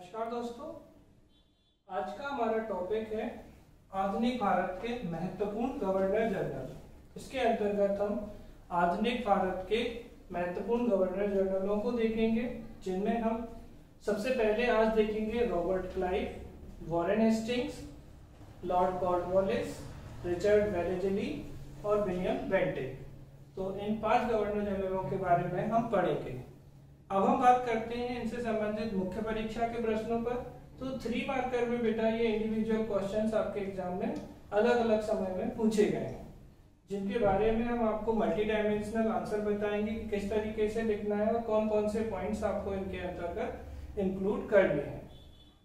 नमस्कार दोस्तों, आज का हमारा टॉपिक है आधुनिक भारत के महत्वपूर्ण गवर्नर जनरल। इसके अंतर्गत हम आधुनिक भारत के महत्वपूर्ण गवर्नर जनरलों को देखेंगे, जिनमें हम सबसे पहले आज देखेंगे Robert Clive, Warren Hastings, Lord Cornwallis, Richard Wellesley और विलियम बेंटिक। तो इन 5 गवर्नर जनरलों के बारे में हम पढ़ेंगे। अब हम बात करते हैं इनसे संबंधित मुख्य परीक्षा के प्रश्नों पर। तो 3 मार्कर में बेटा ये इंडिविजुअल क्वेश्चंस आपके एग्जाम में अलग अलग समय में पूछे गए हैं, जिनके बारे में हम आपको मल्टी डायमेंशनल आंसर बताएंगे कि किस तरीके से लिखना है और कौन कौन से पॉइंट्स आपको इनके अंतर्गत इंक्लूड करने हैं।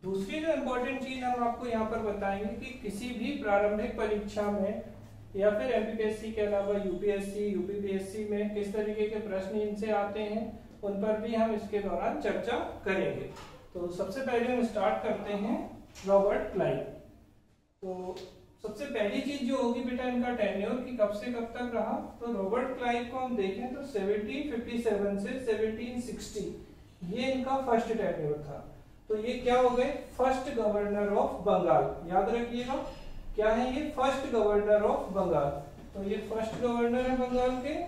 दूसरी जो इम्पोर्टेंट चीज हम आपको यहाँ पर बताएंगे कि किसी भी प्रारंभिक परीक्षा में या फिर एमपीपीएससी के अलावा यूपीएससी, यूपीपीएससी में किस तरीके के प्रश्न इनसे आते हैं, उन पर भी हम इसके दौरान चर्चा करेंगे। तो सबसे पहले हम स्टार्ट करते हैं रॉबर्ट क्लाइव। तो सबसे पहली चीज जो होगी बेटा इनका टेन्योर कि कब से कब तक रहा। तो रॉबर्ट क्लाइव को हम देखें तो 1757 से 1760 ये इनका फर्स्ट टेन्योर था। तो ये क्या हो गए, फर्स्ट गवर्नर ऑफ बंगाल। याद रखिएगा क्या है ये, फर्स्ट गवर्नर ऑफ बंगाल। तो ये फर्स्ट गवर्नर है बंगाल के।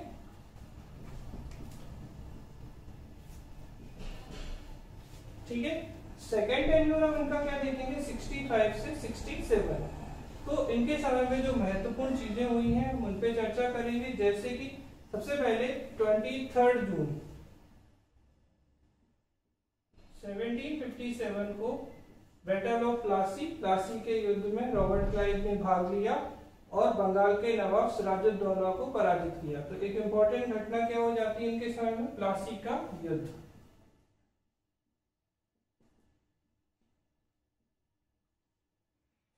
ठीक है, सेकेंड टेन्योर हम इनका क्या देखेंगे 65 से 67। तो इनके समय में जो महत्वपूर्ण चीजें हुई हैं उन पे चर्चा करेंगे, जैसे कि सबसे पहले 23 जून 1757 को बैटल ऑफ प्लासी के युद्ध में रॉबर्ट क्लाइव ने भाग लिया और बंगाल के नवाब सिराजुद्दौला को पराजित किया। तो एक इंपॉर्टेंट घटना क्या हो जाती है इनके समय में, प्लासी का युद्ध।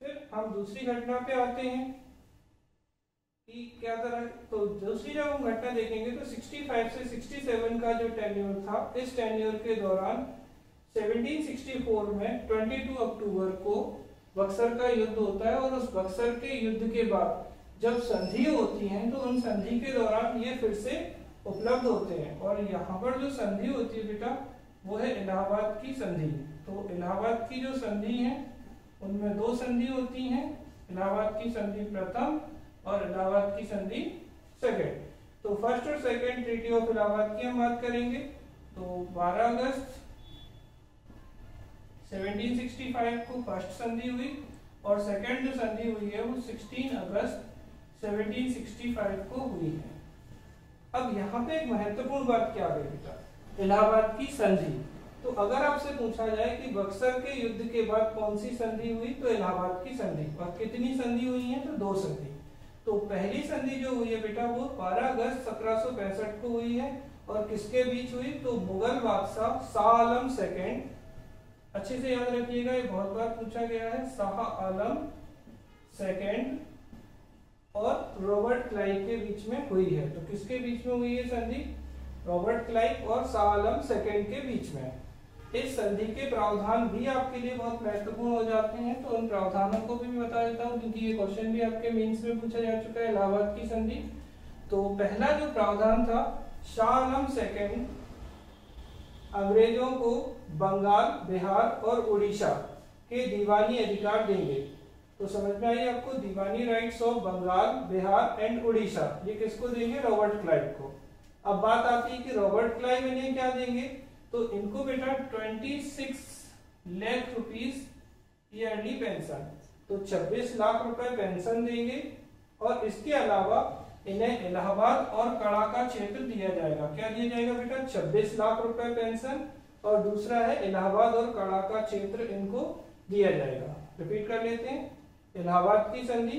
फिर हम दूसरी घटना पे आते हैं कि क्या तरह। तो दूसरी जब हम घटना देखेंगे तो 65 से 67 का जो टेन्योर था, इस टेन्योर के दौरान 1764 में 22 अक्टूबर को बक्सर का युद्ध होता है और उस बक्सर के युद्ध के बाद जब संधि होती है तो उन संधि के दौरान ये फिर से उपलब्ध होते हैं। और यहाँ पर जो संधि होती है बेटा वो है इलाहाबाद की संधि। तो इलाहाबाद की जो संधि है उनमें 2 संधि होती हैं, इलाहाबाद की संधि प्रथम और इलाहाबाद की संधि सेकंड। तो फर्स्ट और सेकंड ट्रीटी ऑफ इलाहाबाद की हम बात करेंगे। तो 12 अगस्त 1765 को फर्स्ट संधि हुई और सेकंड जो संधि हुई है वो 16 अगस्त 1765 को हुई है। अब यहाँ पे एक महत्वपूर्ण बात क्या है बेटा, इलाहाबाद की संधि। तो अगर आपसे पूछा जाए कि बक्सर के युद्ध के बाद कौन सी संधि हुई, तो इलाहाबाद की संधि। और कितनी संधि हुई है, तो 2 संधि। तो पहली संधि जो हुई है बेटा वो 12 अगस्त 1765 को हुई है और किसके बीच हुई, तो मुगल बादशाह शाह आलम सेकंड, अच्छे से याद रखिएगा ये बहुत बार पूछा गया है, शाह आलम सेकंड और रॉबर्ट क्लाइव के बीच में हुई है। तो किसके बीच में हुई है संधि, रॉबर्ट क्लाइव और शाह आलम सेकंड के बीच में। इस संधि के प्रावधान भी आपके लिए बहुत महत्वपूर्ण हो जाते हैं, तो उन प्रावधानों को भी मैं बता देता हूं क्योंकि ये क्वेश्चन भी आपके मेंस में पूछा जा चुका है, इलाहाबाद की संधि। तो पहला जो प्रावधान था, शाह आलम सेकंड अंग्रेजों को बंगाल, बिहार और उड़ीसा के दीवानी अधिकार देंगे। तो समझ में आई आपको, दीवानी rights of Bengal, Bihar and Orissa, ये किसको देंगे, रॉबर्ट क्लाइव को। अब बात आती है कि रॉबर्ट क्लाइव इन्हें क्या देंगे, तो इनको बेटा 26 लाख रुपीस ईयरली पेंशन, तो 26 लाख रुपए पेंशन देंगे। और इसके अलावा इन्हें इलाहाबाद और कड़ा का क्षेत्र दिया जाएगा। क्या दिया जाएगा बेटा, 26 लाख रुपए पेंशन और दूसरा है इलाहाबाद और कड़ा का क्षेत्र इनको दिया जाएगा। रिपीट कर लेते हैं, इलाहाबाद की संधि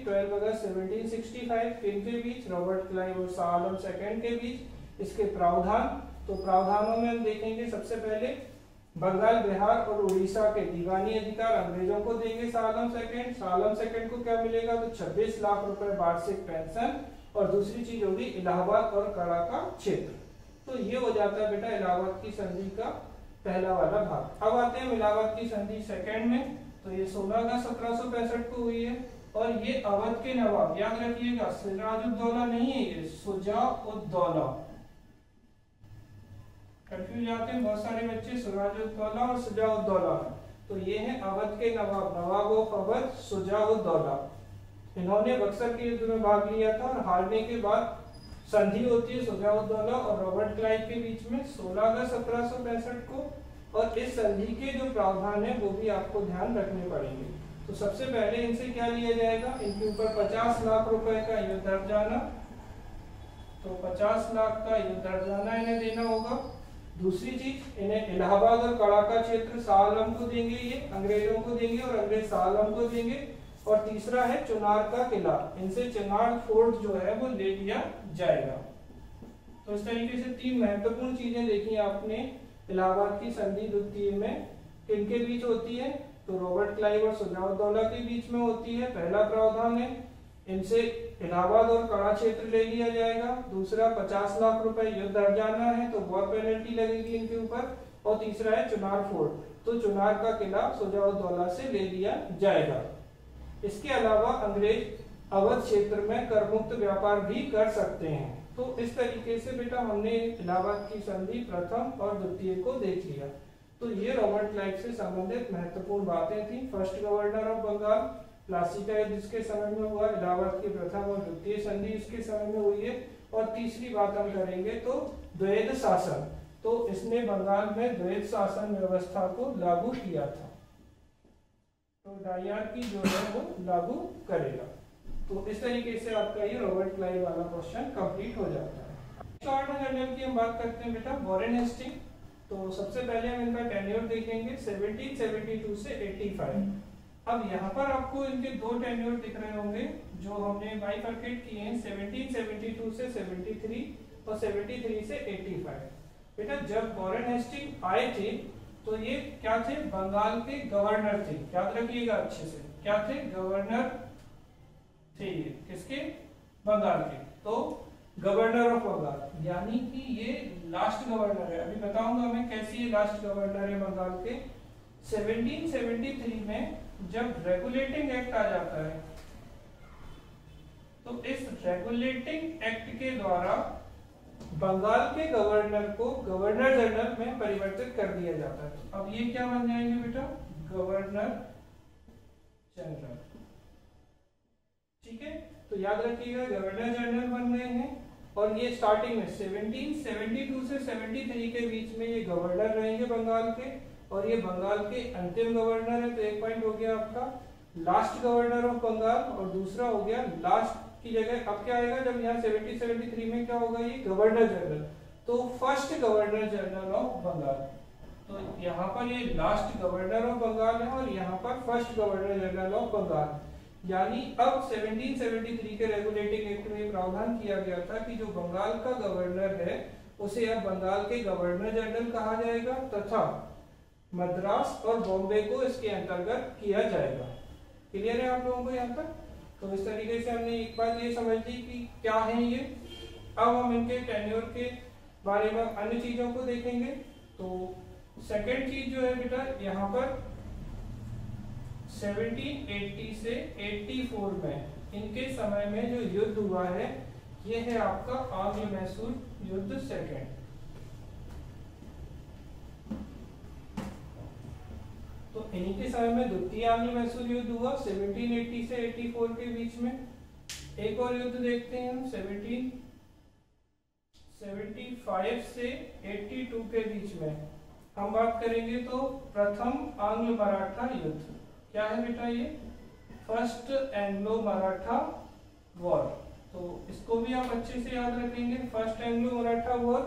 12 अगस्त 1765 किनके बीच, रॉबर्ट क्लाइव और शाह आलम सेकंड के बीच। इसके प्रावधान, तो प्रावधानों में हम देखेंगे सबसे पहले बंगाल, बिहार और उड़ीसा के दीवानी अधिकार अंग्रेजों को देंगे शाह आलम सेकंड। शाह आलम सेकंड को क्या मिलेगा, तो 26 लाख रुपए वार्षिक पेंशन और दूसरी चीज होगी इलाहाबाद और कड़ा का क्षेत्र। तो ये हो जाता है बेटा इलाहाबाद की संधि का पहला वाला भाग। अब आते हैं इलाहाबाद की संधि सेकंड में। तो ये 16 अगस्त 1765 को हुई है और ये अवध के नवाब, याद रखिएगा सिराजुद्दौला नहीं है, ये शुजा-उद-दौला कंफ्यूज जाते हैं बहुत सारे बच्चे सिराजुद्दौला और शुजाउद्दौला। तो ये है अवध के नवाब, नवाब ऑफ अवध शुजाउद्दौला। इन्होंने बक्सर के युद्ध में भाग लिया था और हारने के बाद संधि होती है शुजाउद्दौला और रॉबर्ट क्लाइव के बीच में 16 अगस्त 1765 को। और इस संधि के जो प्रावधान है वो भी आपको ध्यान रखने पड़ेंगे। तो सबसे पहले इनसे क्या लिया जाएगा, इनके ऊपर 50 लाख रुपए का युद्ध हर्जाना, तो 50 लाख का युद्ध हर्जाना इन्हें देना होगा। दूसरी चीज, इन्हें इलाहाबाद और कड़ा का क्षेत्र शाह आलम को देंगे, ये अंग्रेजों को देंगे और अंग्रेज शाह आलम को देंगे। और तीसरा है चुनार का किला, इनसे चुनार फोर्ट जो है वो ले लिया जाएगा। तो इस तरीके से तीन महत्वपूर्ण चीजें देखी आपने इलाहाबाद की संधि द्वितीय में। किनके बीच होती है, तो रॉबर्ट क्लाइव और शुजाउद्दौला के बीच में होती है। पहला प्रावधान है इनसे इलाहाबाद और कड़ा क्षेत्र ले लिया जाएगा। दूसरा 50 लाख रुपए युद्ध हर्जाना है, तो वॉर पेनल्टी लगेगी इनके ऊपर। और तीसरा है चुनार फोर्ट, तो चुनार का किला शुजाउद्दौला से ले लिया जाएगा। इसके अलावा अंग्रेज अवध क्षेत्र में करमुक्त व्यापार भी कर सकते हैं। तो इस तरीके से बेटा हमने इलाहाबाद की संधि प्रथम और द्वितीय को देख लिया। तो ये रॉबर्ट क्लाइव से संबंधित महत्वपूर्ण बातें थी। First governor of Bengal, Plassey का युद्ध जिसके समय में हुआ, इलाहाबाद की प्रथम और द्वितीय संधि इसके समय में हुई है। और तीसरी बात हम करेंगे तो द्वैध शासन, तो इसने बंगाल में द्वैध शासन व्यवस्था को लागू किया था। तो डायरकी जो है वो लागू करेगा। तो इस तरीके से आपका ये रॉबर्ट क्लाइव वाला क्वेश्चन कंप्लीट हो जाता है। गवर्नर जनरल की हम बात करते हैं बेटा वॉरेन हेस्टिंग। तो सबसे पहले हम इनका टेन्योर देखेंगे 1772 से 85। अब यहाँ पर आपको इनके दो टेन्योर दिख रहे होंगे जो हमने बाइफरकेट किए हैं, 1772 से 73 और 73 से 85। बेटा जब वॉरेन हेस्टिंग आए थे तो ये क्या थे, बंगाल के गवर्नर थे। याद रखिएगा अच्छे से, क्या थे, गवर्नर थे ये, किसके, बंगाल के। तो गवर्नर ऑफ बंगाल, यानी कि ये लास्ट गवर्नर है। अभी बताऊंगा मैं कैसी ये लास्ट गवर्नर है बंगाल के। 1773 में जब रेगुलेटिंग एक्ट आ जाता है तो इस रेगुलेटिंग एक्ट के द्वारा बंगाल के गवर्नर को गवर्नर जनरल में परिवर्तित कर दिया जाता है। अब ये क्या बन जाएंगे बेटा, गवर्नर जनरल। ठीक है, तो याद रखिएगा गवर्नर जनरल बन गए हैं। और ये स्टार्टिंग में 1772 से 73 के बीच में ये गवर्नर रहेंगे बंगाल के। और ये बंगाल के अंतिम गवर्नर है। तो एक पॉइंट हो गया आपका लास्ट गवर्नर ऑफ बंगाल, और दूसरा हो गया लास्ट की जगह अब क्या आएगा, जब यहाँ 73 में क्या होगा, ये गवर्नर जनरल, तो first governor general of Bengal. तो यहाँ पर ये लास्ट गवर्नर ऑफ बंगाल है और यहाँ पर first governor general of Bengal. यानी अब 1773 के रेगुलेटिंग एक्ट में प्रावधान किया गया था कि जो बंगाल का गवर्नर है उसे अब बंगाल के गवर्नर जनरल कहा जाएगा तथा मद्रास और बॉम्बे को इसके अंतर्गत किया जाएगा। क्लियर है आप लोगों को यहाँ तक? तो इस तरीके से हमने एक बात ये समझ ली कि क्या है ये। अब हम इनके टेन्योर के बारे में अन्य चीजों को देखेंगे। तो सेकंड चीज जो है बेटा यहाँ पर 1780 से 84 में इनके समय में जो युद्ध हुआ है ये है आपका आंग्ल मैसूर युद्ध सेकंड। तो इन्हीं के समय में द्वितीय आंग्ल मैसूर युद्ध हुआ 1780 से 84 के बीच में। एक और युद्ध देखते हैं हम 1775 से 82 के बीच में हम बात करेंगे। तो प्रथम आंग्ल मराठा युद्ध क्या है बेटा, ये फर्स्ट एंग्लो मराठा वॉर। तो इसको भी आप अच्छे से याद रखेंगे, फर्स्ट एंग्लो मराठा वॉर।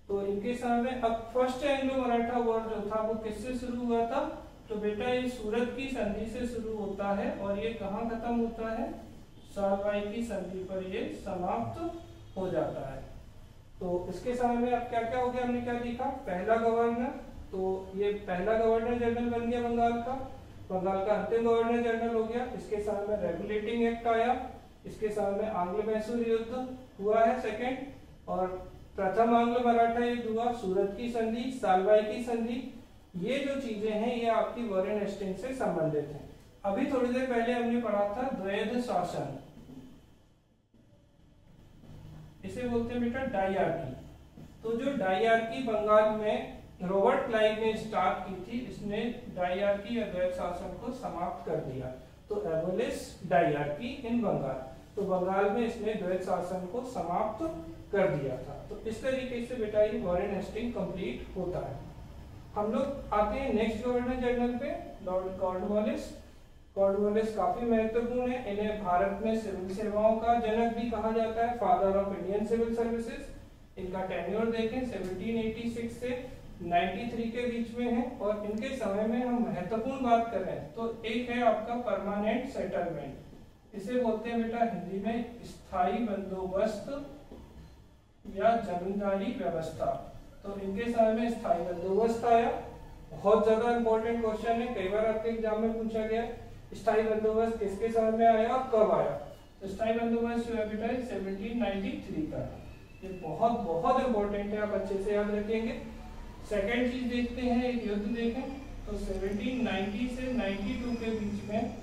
तो इनके समय में अब फर्स्ट एंग्लो मराठा वॉर जो था वो किससे शुरू हुआ था, तो बेटा ये सूरत की संधि से शुरू होता है और ये कहाँ खत्म होता है, सालवाई की संधि पर ये समाप्त हो जाता है। तो इसके समय में अब क्या क्या हो गया, हमने क्या देखा, पहला गवर्नर, तो ये पहला गवर्नर जनरल बन गया बंगाल का। बंगाल का अंतिम गवर्नर जनरल हो गया। इसके समय में रेगुलेटिंग एक्ट आया। इसके समय में आंग्ल मैसूर युद्ध हुआ है सेकंड, और प्रथम आंग्ल मराठा युद्ध हुआ, सूरत की संधि, सालवाई की संधि। ये जो चीजें हैं ये आपकी वॉरेन हेस्टिंग्स से संबंधित हैं। अभी थोड़ी देर पहले हमने पढ़ा था द्वैध शासन, इसे बोलते हैं बेटा डायरकी। तो जो डायआर्की बंगाल में रॉबर्ट क्लाइव ने स्टार्ट की थी, इसने डायआर्की या द्वैत शासन को समाप्त कर दिया। तो एबोलिश डायआर्की इन बंगाल, तो बंगाल में इसने द्वैत शासन को समाप्त कर दिया था। तो इस तरीके से बेटा ये वॉरेन हेस्टिंग कंप्लीट होता है। हम लोग आते हैं नेक्स्ट गवर्नर जनरल पे, लॉर्ड कॉर्नवालिस। कॉर्नवालिस काफी महत्वपूर्ण है, इन्हें भारत में सिविल सेवाओं का जनक भी कहा जाता है, father of Indian civil services. इनका टेन्योर देखें 1786 से 93 के बीच में है। और इनके समय में हम महत्वपूर्ण बात करें तो एक है आपका परमानेंट सेटलमेंट, इसे बोलते हैं बेटा हिंदी में स्थायी बंदोबस्त या जमींदारी व्यवस्था। तो इनके समय में स्थायी बंदोबस्त आया, बहुत ज्यादा इंपॉर्टेंट क्वेश्चन है, कई बार आपके एग्जाम में पूछा गया स्थायी बंदोबस्त किसके समय में आया और कब आया। तो स्थायी बंदोबस्त जो है बेटा 1793 का, ये बहुत बहुत इंपॉर्टेंट है, आप अच्छे से याद रखेंगे। सेकेंड चीज देखते हैं, एक युद्ध देखें तो 1790 से 92 के बीच में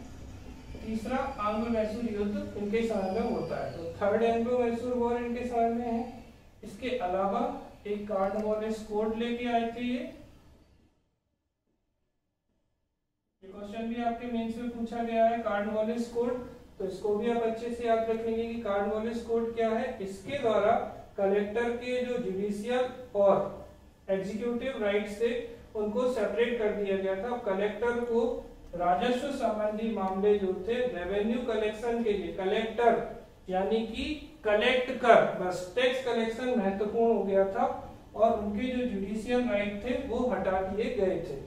तीसरा आंग्लो मैसूर युद्ध इनके समय में होता है। तो थर्ड एंग्लो मैसूर वॉर इनके समय में है। इसके अलावा एक कॉर्नवालिस कोड लेके आए थे, ये क्वेश्चन भी आपके मेंस में पूछा गया है, कॉर्नवालिस कोड। तो इसको भी आप अच्छे से याद रखेंगे कि कॉर्नवालिस कोड क्या है। इसके द्वारा कलेक्टर के जो जुडिशियल और एग्जीक्यूटिव राइट से उनको सेपरेट कर दिया गया था। कलेक्टर को राजस्व संबंधी मामले जो थे रेवेन्यू कलेक्शन के लिए, कलेक्टर यानी कि कलेक्ट कर, बस टैक्स कलेक्शन महत्वपूर्ण हो गया था और उनके जो जुडिशियल राइट थे वो हटा दिए गए थे।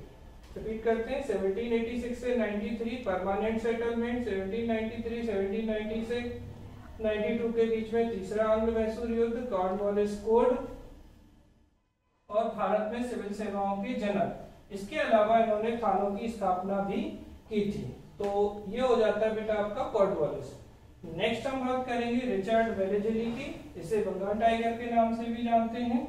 रिपीट करते हैं 1786 से 93 परमानेंट सेटलमेंट, 1793 1790 से 92 के बीच में तीसरा आंग्लो मैसूर युद्ध, कॉर्नवालिस कोड और भारत में सिविल सेवाओं के जनक। इसके अलावा इन्होंने थानों की स्थापना भी की थी। तो ये हो जाता है बेटा आपका कॉर्नवालिस। नेक्स्ट हम बात करेंगे रिचर्ड वेलेजली की, इसे बंगाल टाइगर के नाम से भी जानते हैं।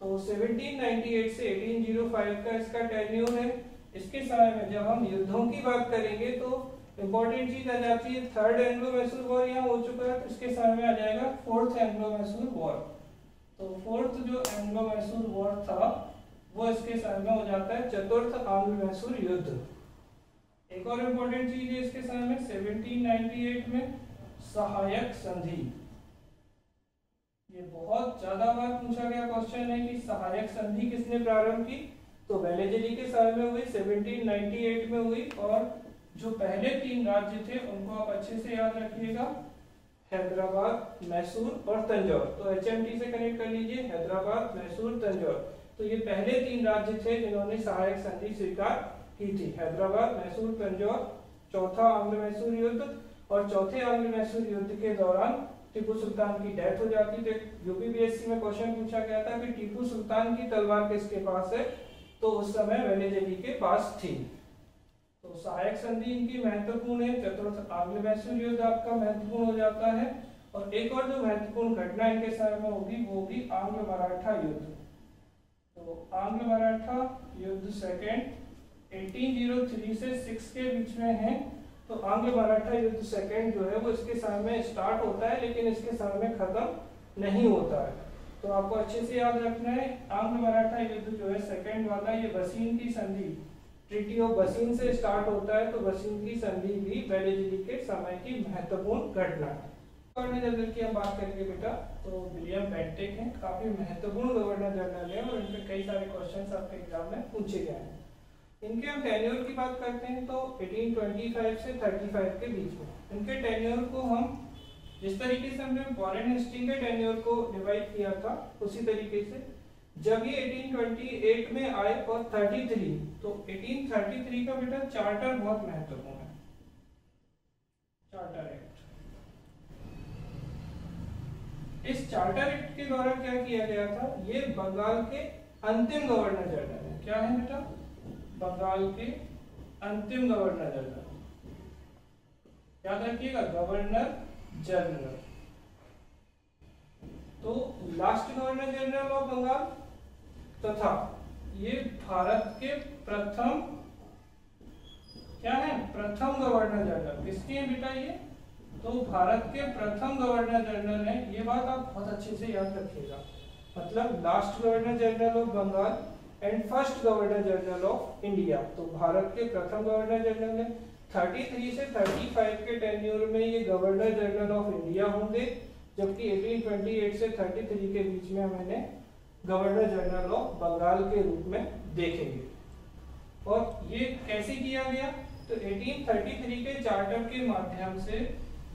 तो 1798 से 1805 का इसका टेन्योर है। इसके समय में जब हम युद्धों की बात करेंगे तो इंपॉर्टेंट चीज आ जाती है, थर्ड एंग्लो मैसूर वॉर यहाँ हो चुका है, तो इसके समय में आ जाएगा फोर्थ एंग्लो मैसूर वॉर। तो फोर्थ जो एंग्लो मैसूर वॉर था वो इसके समय में हो जाता है चतुर्थ आंग्लो मैसूर युद्ध। एक और इंपॉर्टेंट चीज है इसके समय में 1798 में सहायक संधि। ये बहुत ज्यादा बार पूछा गया क्वेश्चन है कि सहायक संधि किसने प्रारंभ की। तो वेलेजली के समय में हुई, 1798 में हुई। और जो पहले तीन राज्य थे उनको आप अच्छे से याद रखिएगा, हैदराबाद, मैसूर और तंजौर। तो HMT से कनेक्ट कर लीजिए, हैदराबाद, मैसूर, तंजौर। तो ये पहले तीन राज्य थे जिन्होंने सहायक संधि स्वीकार की थी, हैदराबाद, मैसूर, तंजौर। चौथा आंग्लो मैसूर युद्ध, और चौथे आंग्लो मैसूर युद्ध के दौरान टीपू सुल्तान की डेथ हो जाती थी। यूपीपीएससी में क्वेश्चन पूछा गया था कि टीपू सुल्तान की तलवार किसके पास है, तो उस समय वेलेजली के पास थी। तो सहायक संधि इनकी महत्वपूर्ण है। चतुर्थ आंग्लो मैसूर युद्ध आपका महत्वपूर्ण हो जाता है। और एक और जो महत्वपूर्ण घटना इनके समय में होगी वो भी आंग्लो मराठा युद्ध। तो आंग्लो मराठा युद्ध सेकेंड 1803 से 6 के बीच में है। तो आंग्लो मराठा युद्ध सेकेंड जो है वो इसके समय में स्टार्ट होता है, लेकिन इसके समय में खत्म नहीं होता है। तो आपको अच्छे से याद रखना है, आंग्लो मराठा युद्ध जो है सेकेंड वाला, ये बसीन की संधि, ट्रीटी ऑफ बसीन से स्टार्ट होता है। तो बसीन की संधि भी वेलेजली के समय की महत्वपूर्ण घटना है। गवर्नर जनरल की हम बात करेंगे बेटा, तो विलियम बेंटिक हैं, काफी महत्वपूर्ण गवर्नर जनरल है और इनपे कई सारे क्वेश्चंस आपके एग्जाम में पूछे गए हैं। इनके हम टेन्योर की बात करते हैं तो 1825 से 35 के बीच में। इनके टेन्योर को हम जिस तरीके से हमने वॉरेन हेस्टिंग के टेन्योर को डिवाइड किया था उसी तरीके से जब ये 1828 में आए और 33, तो 1833 का बेटा चार्टर बहुत महत्वपूर्ण है, चार्टर एक्ट। इस चार्टर एक्ट के द्वारा क्या किया गया था, ये बंगाल के अंतिम गवर्नर जनरल है। क्या है बेटा, बंगाल के अंतिम गवर्नर जनरल, याद रखिएगा गवर्नर जनरल। तो last governor general of Bengal तथा ये भारत के प्रथम क्या है, प्रथम गवर्नर जनरल। किसके हैं बेटा ये, तो भारत के प्रथम गवर्नर जनरल है। ये बात आप बहुत अच्छे से याद रखिएगा। मतलब last governor general of Bengal and first governor general of India. तो भारत के प्रथम गवर्नर जनरल है। 33 से 35 के टेन्योर में ये गवर्नर जनरल ऑफ इंडिया होंगे, जबकि 1828 से 33 के बीच में हम इन्हें गवर्नर जनरल ऑफ बंगाल के रूप में देखेंगे। और ये कैसे किया गया, तो 1833 के चार्टर के माध्यम से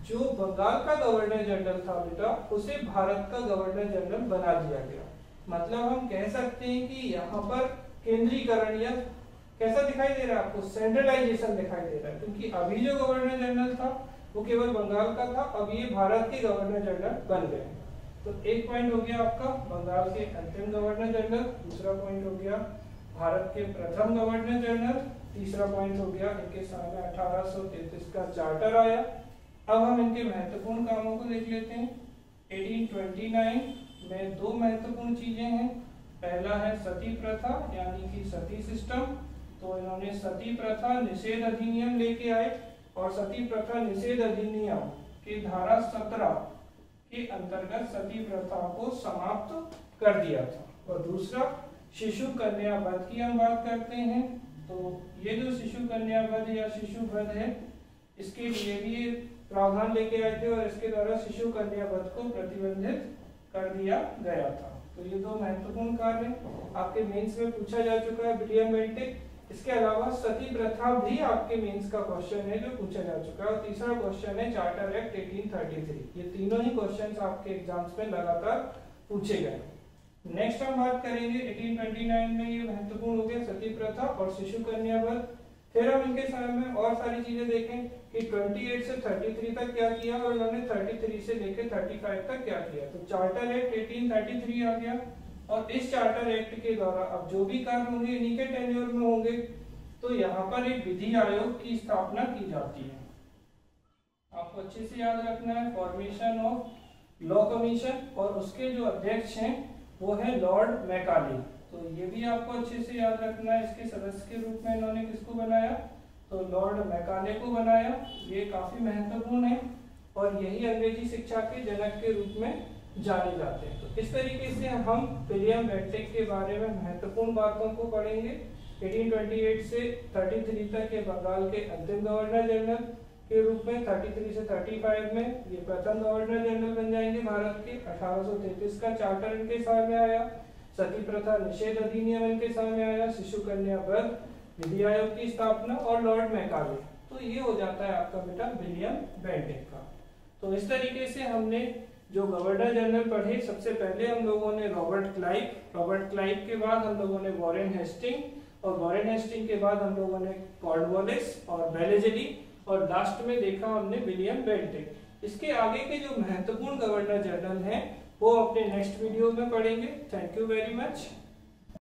जो बंगाल का गवर्नर जनरल था बेटा, उसे भारत का गवर्नर जनरल बना दिया गया। मतलब हम कह सकते हैं कि यहाँ पर केंद्रीकरण या कैसा दिखाई दे रहा है आपको, सेंट्रलाइजेशन दिखाई दे रहा है, क्योंकि अभी जो गवर्नर जनरल था वो केवल बंगाल का था, अब ये भारत के गवर्नर जनरल बन गए। तो एक पॉइंट हो गया आपका बंगाल के अंतिम गवर्नर जनरल, दूसरा पॉइंट हो गया भारत के प्रथम गवर्नर जनरल, तीसरा पॉइंट हो गया इनके सामने 1833 का चार्टर आया। अब हम इनके महत्वपूर्ण कामों को देख लेते हैं। 1829 में दो महत्वपूर्ण चीजें हैं। पहला है सती प्रथा यानी कि सती सिस्टम। तो इन्होंने सती प्रथा निषेध अधिनियम लेके आए और सती प्रथा निषेध अधिनियम की धारा 17 के अंतर्गत सती प्रथा को समाप्त कर दिया था। और दूसरा शिशु कन्या वध की हम बात करते हैं। तो ये जो शिशु कन्या वध या शिशु वध है, इसके लिए भी प्रावधान लेके आए थे और इसके द्वारा शिशु कन्या वध को प्रतिबंधित कर दिया गया था। तो ये दो महत्वपूर्ण कार्य आपके मेंस में पूछा जा चुका है विलियम बेंटिक। इसके अलावा सती प्रथा भी आपके मेंस का क्वेश्चन है जो पूछा जा चुका है। और तीसरा क्वेश्चन है चार्टर एक्ट 1833। ये तीनों ही क्वेश्चंस आपके एग्जाम्स में लगातार पूछे गए। नेक्स्ट हम बात करेंगे 1829 में ये महत्वपूर्ण हो गया सती प्रथा और शिशु कन्या वध। फिर हम इनके सामने और सारी चीजें देखें कि 28 से 33 तक क्या किया और उन्होंने 33 से लेकर 35 तक क्या किया। तो चार्टर एक्ट 1833 आ गया और इस चार्टर एक्ट के द्वारा अब जो भी कार्य होंगे इन्हीं के टेन्योर में होंगे। तो यहाँ पर एक विधि आयोग की स्थापना की जाती है। आपको अच्छे से याद रखना है, फॉर्मेशन ऑफ लॉ कमीशन, और उसके जो अध्यक्ष हैं वो है लॉर्ड मैकाले। तो ये भी आपको अच्छे से याद रखना है। इसके सदस्य के रूप में इन्होंने किसको बनाया, तो लॉर्ड मैकाले को बनाया। ये काफी महत्वपूर्ण है और यही अंग्रेजी शिक्षा के जनक के रूप में जाने जाते हैं। तो इस तरीके से हम विलियम बेंटिक के बारे में महत्वपूर्ण बातों को पढ़ेंगे। 1828 से 33 तक ये बंगाल के अंतिम गवर्नर जनरल के रूप में, 33 से 35 में ये प्रथम गवर्नर जनरल बन जाएंगे भारत के। 1833 का चार्टर इनके सामने आया, सती प्रथा निषेध अधिनियम इनके सामने आया, शिशु कन्या वध, विधि आयोग की स्थापना और लॉर्ड मैकाले। तो ये हो जाता है आपका बेटा विलियम बेंटिक का। तो इस तरीके से हमने जो गवर्नर जनरल पढ़े, सबसे पहले हम लोगों ने रॉबर्ट क्लाइव के बाद हम लोगों ने वॉरेन हेस्टिंग, और वॉरेन हेस्टिंग के बाद हम लोगों ने कॉर्नवालिस और बेलेजली, और लास्ट में देखा हमने विलियम बेंटिक। इसके आगे के जो महत्वपूर्ण गवर्नर जनरल हैं वो अपने नेक्स्ट वीडियो में पढ़ेंगे। Thank you very much.